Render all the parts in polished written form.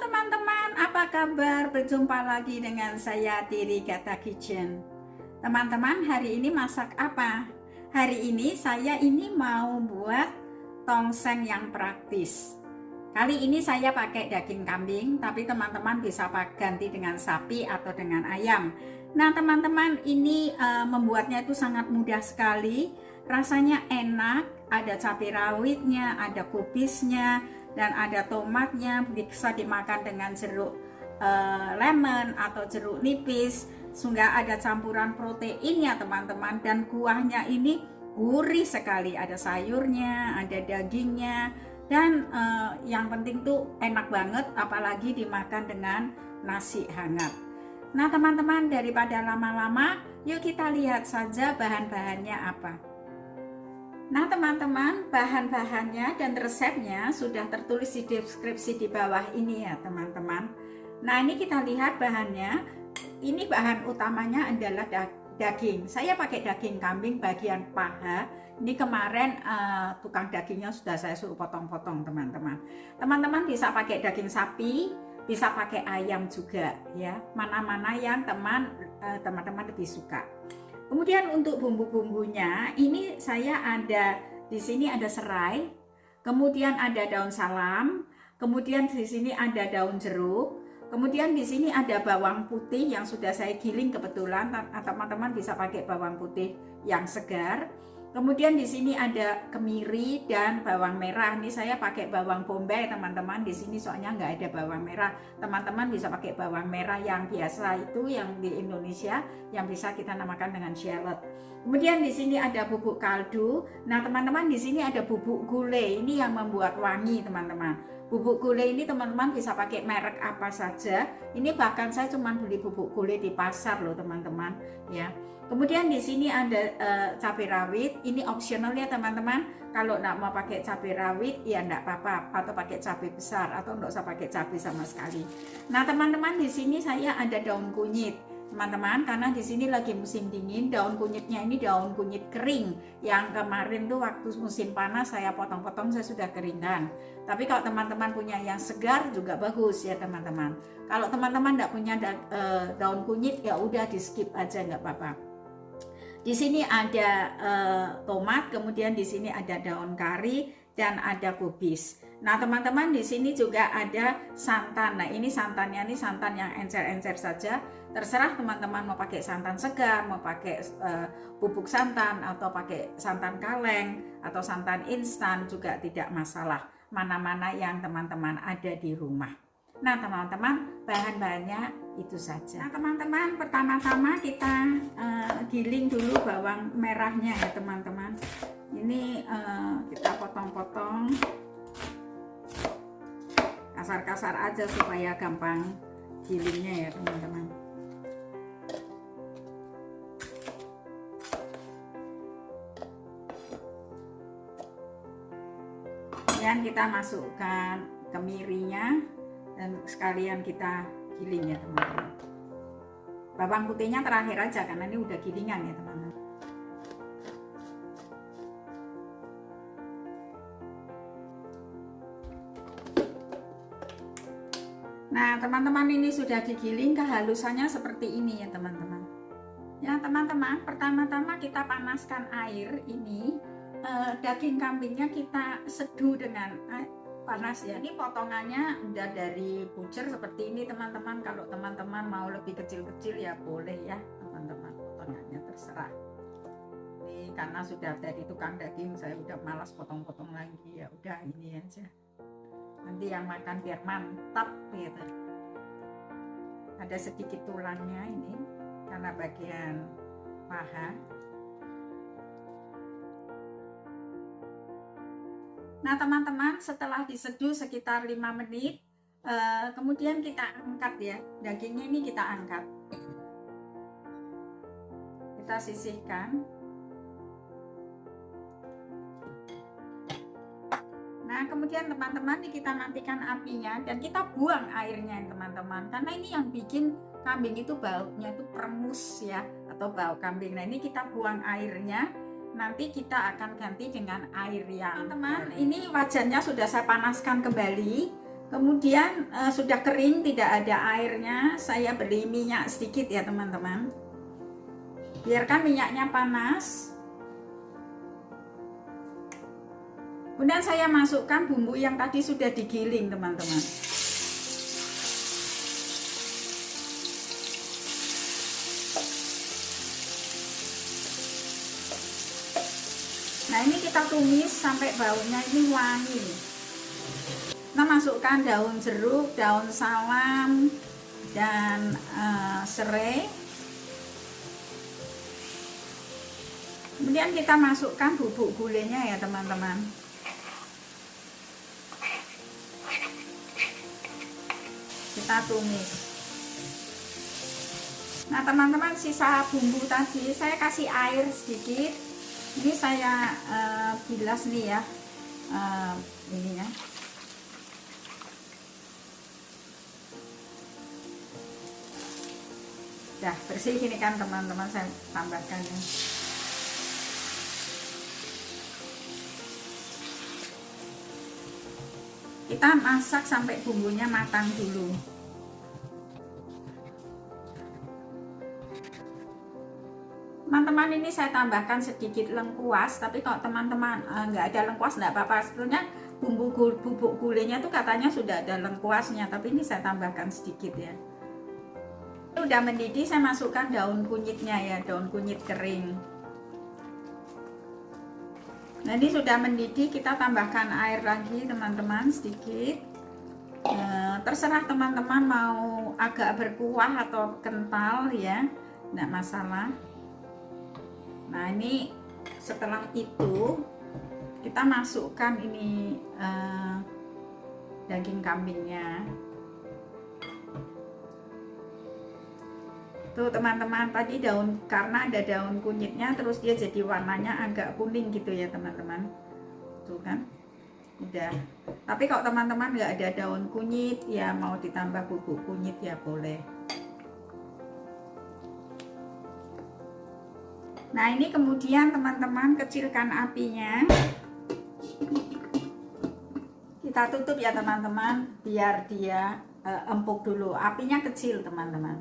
teman-teman, apa kabar? Berjumpa lagi dengan saya di Rigata Kitchen. Teman-teman, hari ini masak apa? Hari ini saya mau buat tongseng yang praktis. Kali ini saya pakai daging kambing, tapi teman-teman bisa ganti dengan sapi atau dengan ayam. Nah teman-teman, ini membuatnya itu sangat mudah sekali. Rasanya enak, ada cabai rawitnya, ada kubisnya, dan ada tomatnya. Bisa dimakan dengan jeruk lemon atau jeruk nipis. Sehingga ada campuran proteinnya teman-teman, dan kuahnya ini gurih sekali. Ada sayurnya, ada dagingnya, dan yang penting tuh enak banget, apalagi dimakan dengan nasi hangat. Nah teman-teman, daripada lama-lama, yuk kita lihat saja bahan-bahannya apa. Nah teman-teman, bahan-bahannya dan resepnya sudah tertulis di deskripsi di bawah ini ya teman-teman. Nah ini kita lihat bahannya. Ini bahan utamanya adalah daging. Saya pakai daging kambing bagian paha. Ini kemarin tukang dagingnya sudah saya suruh potong-potong teman-teman. Teman-teman bisa pakai daging sapi, bisa pakai ayam juga ya. Mana-mana yang teman-teman lebih suka. Kemudian untuk bumbu-bumbunya, ini saya ada di sini ada serai, kemudian ada daun salam, kemudian di sini ada daun jeruk, kemudian di sini ada bawang putih yang sudah saya giling kebetulan, teman-teman bisa pakai bawang putih yang segar. Kemudian di sini ada kemiri dan bawang merah. Ini saya pakai bawang bombay teman-teman. Di sini soalnya nggak ada bawang merah. Teman-teman bisa pakai bawang merah yang biasa itu, yang di Indonesia, yang bisa kita namakan dengan shallot. Kemudian di sini ada bubuk kaldu. Nah teman-teman, di sini ada bubuk gulai. Ini yang membuat wangi teman-teman. Bubuk gulai ini teman-teman bisa pakai merek apa saja. Ini bahkan saya cuma beli bubuk gulai di pasar loh teman-teman ya. Kemudian di sini ada cabai rawit. Ini opsional ya teman-teman. Kalau nggak mau pakai cabai rawit ya nggak apa-apa, atau pakai cabai besar, atau nggak usah pakai cabai sama sekali. Nah teman-teman, di sini saya ada daun kunyit teman-teman, karena di sini lagi musim dingin. Daun kunyitnya ini daun kunyit kering yang kemarin tuh waktu musim panas saya potong-potong, saya sudah keringkan. Tapi kalau teman-teman punya yang segar juga bagus ya teman-teman. Kalau teman-teman nggak punya daun kunyit ya udah di skip aja, nggak apa-apa. Di sini ada tomat, kemudian di sini ada daun kari dan ada kubis. Nah teman-teman, di sini juga ada santan. Nah ini santannya, ini santan yang encer-encer saja. Terserah teman-teman mau pakai santan segar, mau pakai bubuk santan, atau pakai santan kaleng atau santan instan juga tidak masalah. Mana-mana yang teman-teman ada di rumah. Nah teman-teman, bahan-bahannya itu saja. Nah teman-teman, pertama-tama kita giling dulu bawang merahnya ya teman-teman. Ini kita potong-potong kasar-kasar aja supaya gampang gilingnya ya teman-teman. Kemudian kita masukkan kemirinya dan sekalian kita giling ya teman-teman. Bawang putihnya terakhir aja karena ini udah gilingan ya teman-teman. Nah teman-teman, ini sudah digiling, kehalusannya seperti ini ya teman-teman. Ya teman-teman, pertama-tama kita panaskan air ini. Daging kambingnya kita seduh dengan panas ya. Ini potongannya udah dari butcher seperti ini teman-teman. Kalau teman-teman mau lebih kecil-kecil ya boleh ya teman-teman, potongannya terserah. Ini karena sudah dari tukang daging, saya udah malas potong-potong lagi, ya udah ini aja. Nanti yang makan biar mantap gitu. Ada sedikit tulangnya ini karena bagian paha. Nah teman-teman, setelah diseduh sekitar 5 menit, kemudian kita angkat ya, dagingnya ini kita angkat, kita sisihkan. Nah kemudian teman-teman, kita matikan apinya dan kita buang airnya teman-teman, karena ini yang bikin kambing itu baunya itu peremus ya, atau bau kambing. Nah ini kita buang airnya. Nanti kita akan ganti dengan air yang teman-teman, ini wajannya sudah saya panaskan kembali. Kemudian sudah kering, tidak ada airnya, saya beri minyak sedikit ya teman-teman. Biarkan minyaknya panas. Kemudian saya masukkan bumbu yang tadi sudah digiling teman-teman. Nah ini kita tumis sampai baunya ini wangi. Kita masukkan daun jeruk, daun salam, dan serai. Kemudian kita masukkan bubuk gulainya ya teman-teman. Kita tumis. Nah teman-teman, sisa bumbu tadi saya kasih air sedikit. Ini saya bilas nih ya, ininya. Udah bersih gini kan teman-teman, saya tambahkan ya. Kita masak sampai bumbunya matang dulu. Teman-teman, ini saya tambahkan sedikit lengkuas, tapi kalau teman-teman nggak ada lengkuas nggak apa-apa. Sebetulnya bubuk gulainya tuh katanya sudah ada lengkuasnya, tapi ini saya tambahkan sedikit ya. Ini udah mendidih, saya masukkan daun kunyitnya ya, daun kunyit kering. Nah ini sudah mendidih, kita tambahkan air lagi teman-teman sedikit. Terserah teman-teman mau agak berkuah atau kental ya, nggak masalah. Nah ini setelah itu kita masukkan ini daging kambingnya. Tuh teman-teman, tadi daun, karena ada daun kunyitnya terus dia jadi warnanya agak kuning gitu ya teman-teman. Tuh kan udah. Tapi kalau teman-teman nggak ada daun kunyit ya, mau ditambah bubuk kunyit ya boleh. Nah ini kemudian teman-teman kecilkan apinya. Kita tutup ya teman-teman, biar dia empuk dulu. Apinya kecil teman-teman.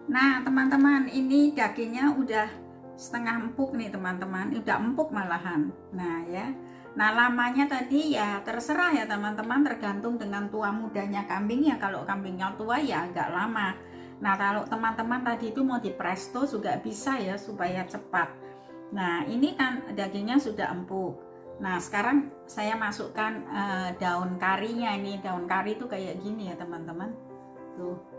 Nah teman-teman, ini dagingnya udah setengah empuk nih teman-teman. Udah empuk malahan. Nah ya. Nah lamanya tadi ya terserah ya teman-teman, tergantung dengan tua mudanya kambingnya. Kalau kambingnya tua ya agak lama. Nah kalau teman-teman tadi itu mau di presto juga bisa ya, supaya cepat. Nah ini kan dagingnya sudah empuk. Nah sekarang saya masukkan daun karinya. Ini daun kari itu kayak gini ya teman-teman. Tuh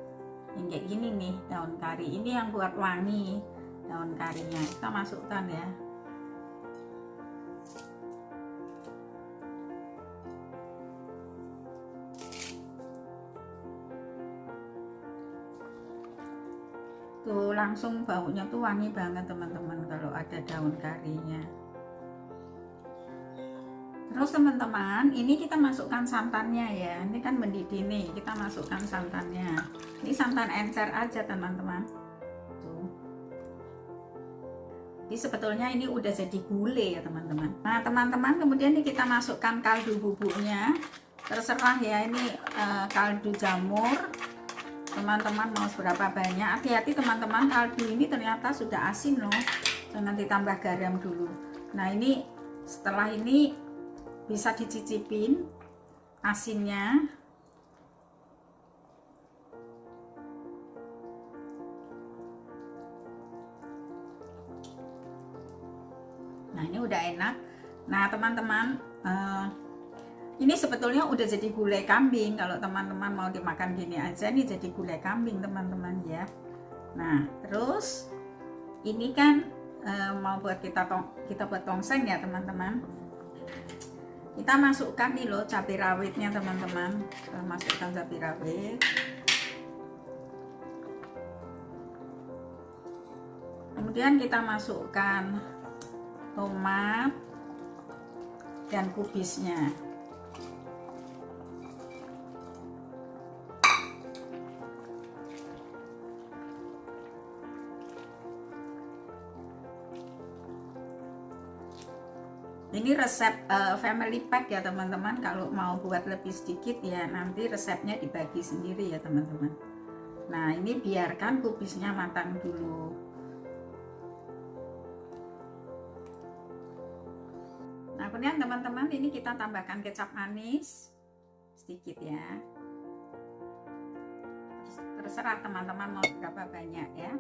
yang kayak gini nih daun kari. Ini yang buat wangi daun karinya. Kita masukkan ya. Tuh langsung baunya tuh wangi banget teman-teman kalau ada daun karinya. Terus teman-teman, ini kita masukkan santannya ya. Ini kan mendidih nih, kita masukkan santannya. Ini santan encer aja teman-teman. Tuh. Jadi sebetulnya ini udah jadi gulai ya teman-teman. Nah teman-teman, kemudian ini kita masukkan kaldu bubuknya. Terserah ya, ini kaldu jamur. Teman-teman mau seberapa banyak. Hati-hati teman-teman, kaldu ini ternyata sudah asin loh. Jangan ditambah garam dulu. Nah ini setelah ini bisa dicicipin asinnya. Nah ini udah enak. Nah teman-teman, ini sebetulnya udah jadi gulai kambing. Kalau teman-teman mau dimakan gini aja, nih jadi gulai kambing teman-teman ya. Nah terus ini kan mau buat kita buat tongseng ya teman-teman. Kita masukkan nih loh cabai rawitnya teman-teman. Kita masukkan cabai rawit. Kemudian kita masukkan tomat dan kubisnya. Ini resep family pack ya teman-teman. Kalau mau buat lebih sedikit ya nanti resepnya dibagi sendiri ya teman-teman. Nah ini biarkan kubisnya matang dulu. Nah kemudian teman-teman ini kita tambahkan kecap manis sedikit ya. Terserah teman-teman mau berapa banyak ya.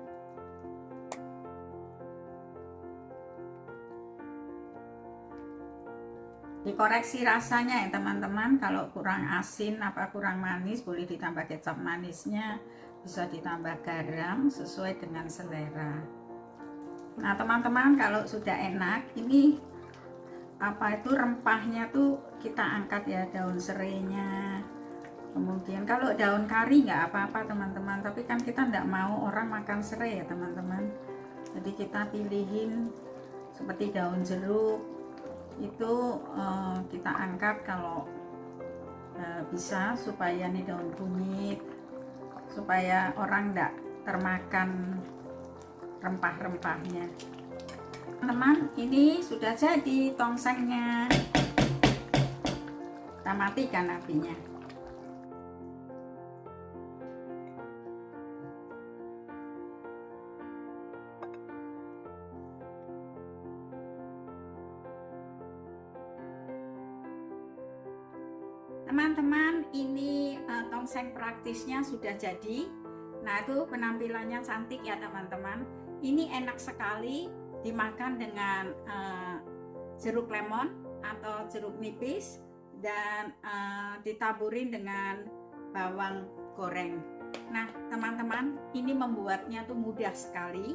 Dikoreksi rasanya ya teman-teman, kalau kurang asin apa kurang manis boleh ditambah kecap manisnya, bisa ditambah garam sesuai dengan selera. Nah teman-teman kalau sudah enak, ini apa itu rempahnya tuh kita angkat ya, daun serainya. Kemudian kalau daun kari nggak apa-apa teman-teman, tapi kan kita nggak mau orang makan serai ya teman-teman. Jadi kita pilihin seperti daun jeruk itu kita angkat kalau bisa, supaya nih daun kunyit, supaya orang nggak termakan rempah-rempahnya. Teman-teman ini sudah jadi tongsengnya, kita matikan apinya. Teman-teman ini tongseng praktisnya sudah jadi. Nah itu penampilannya cantik ya teman-teman. Ini enak sekali dimakan dengan jeruk lemon atau jeruk nipis, dan ditaburin dengan bawang goreng. Nah teman-teman ini membuatnya tuh mudah sekali,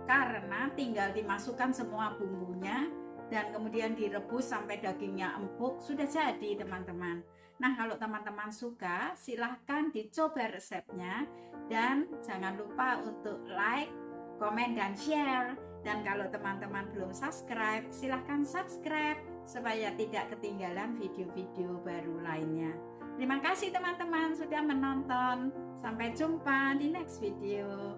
karena tinggal dimasukkan semua bumbunya dan kemudian direbus sampai dagingnya empuk, sudah jadi teman-teman. Nah kalau teman-teman suka silahkan dicoba resepnya, dan jangan lupa untuk like, komen, dan share. Dan kalau teman-teman belum subscribe, silahkan subscribe supaya tidak ketinggalan video-video baru lainnya. Terima kasih teman-teman sudah menonton, sampai jumpa di next video.